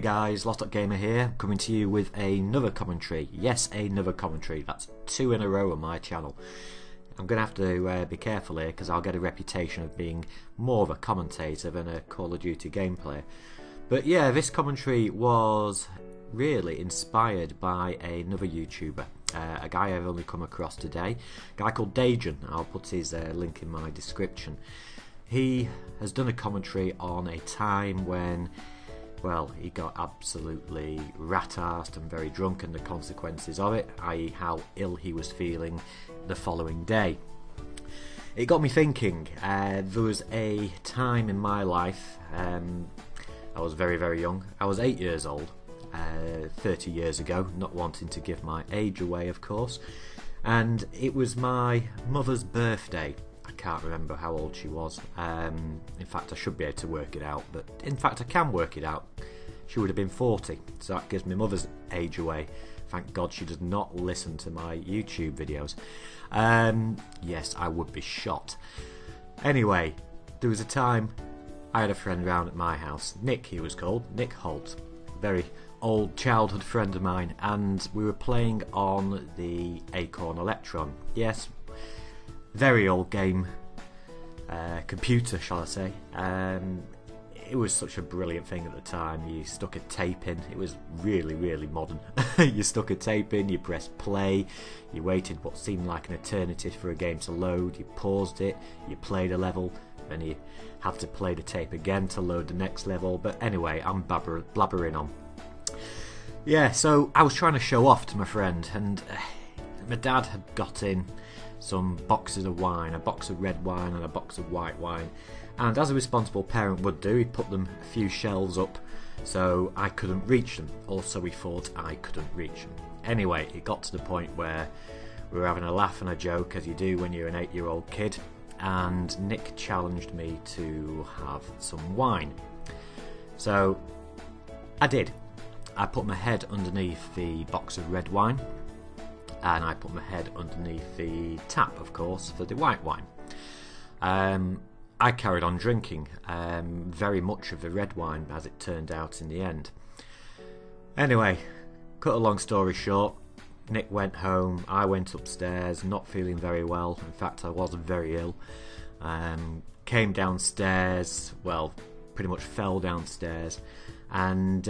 guys, Lost Gamer here, coming to you with another commentary. Yes, another commentary. That's 2 in a row on my channel. I'm going to have to be careful here because I'll get a reputation of being more of a commentator than a Call of Duty gameplay. But yeah, this commentary was really inspired by another YouTuber, a guy I've only come across today, a guy called Dajan. I'll put his link in my description. He has done a commentary on a time when, well, he got absolutely rat-arsed and very drunk, and the consequences of it, i.e. how ill he was feeling the following day. It got me thinking. There was a time in my life, I was very, very young. I was 8 years old, 30 years ago, not wanting to give my age away, of course, and it was my mother's birthday. I can't remember how old she was. In fact, I should be able to work it out, but in fact I can work it out. She would have been 40, so that gives my mother's age away. Thank God she does not listen to my YouTube videos. Yes, I would be shot. Anyway, there was a time I had a friend round at my house. Nick, he was called, Nick Holt. Very old childhood friend of mine, and we were playing on the Acorn Electron. Yes, very old game, computer, shall I say. It was such a brilliant thing at the time. You stuck a tape in. It was really, really modern. You stuck a tape in, you pressed play, you waited what seemed like an eternity for a game to load, you paused it, you played a level, then you had to play the tape again to load the next level. But anyway, I'm blabbering on. Yeah, so I was trying to show off to my friend, and my dad had got in some boxes of wine, a box of red wine and a box of white wine, and as a responsible parent would do, he put them a few shelves up so I couldn't reach them. Also, he thought I couldn't reach them. Anyway, it got to the point where we were having a laugh and a joke, as you do when you're an 8-year-old kid, and Nick challenged me to have some wine. So I did. I put my head underneath the box of red wine, and I put my head underneath the tap, of course, for the white wine. I carried on drinking very much of the red wine, as it turned out in the end. Anyway, cut a long story short, Nick went home, I went upstairs, not feeling very well. In fact, I was very ill. Came downstairs, well, pretty much fell downstairs, and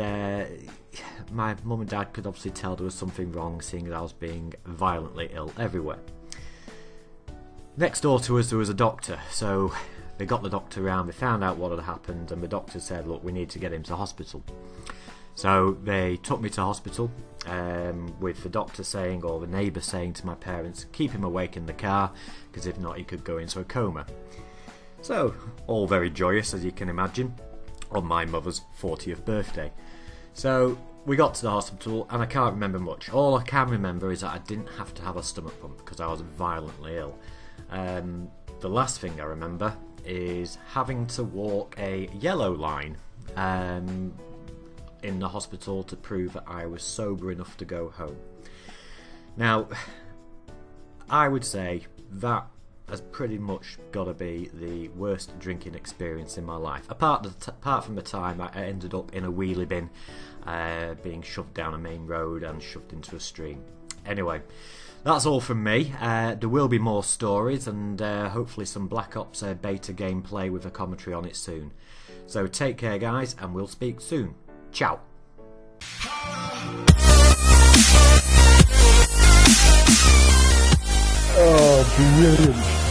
my mum and dad could obviously tell there was something wrong, seeing that I was being violently ill everywhere. Next door to us there was a doctor, so they got the doctor round, they found out what had happened, and the doctor said, look, we need to get him to hospital. So they took me to hospital, with the doctor saying, or the neighbour saying to my parents, keep him awake in the car, because if not he could go into a coma. So, all very joyous, as you can imagine, on my mother's 40th birthday. So we got to the hospital, and I can't remember much. All I can remember is that I didn't have to have a stomach pump because I was violently ill. The last thing I remember is having to walk a yellow line in the hospital to prove that I was sober enough to go home. Now, I would say that has pretty much got to be the worst drinking experience in my life, apart from the time I ended up in a wheelie bin, being shoved down a main road and shoved into a stream. Anyway, that's all from me. There will be more stories, and hopefully some Black Ops beta gameplay with a commentary on it soon. So take care guys, and we'll speak soon. Ciao. Oh, brilliant.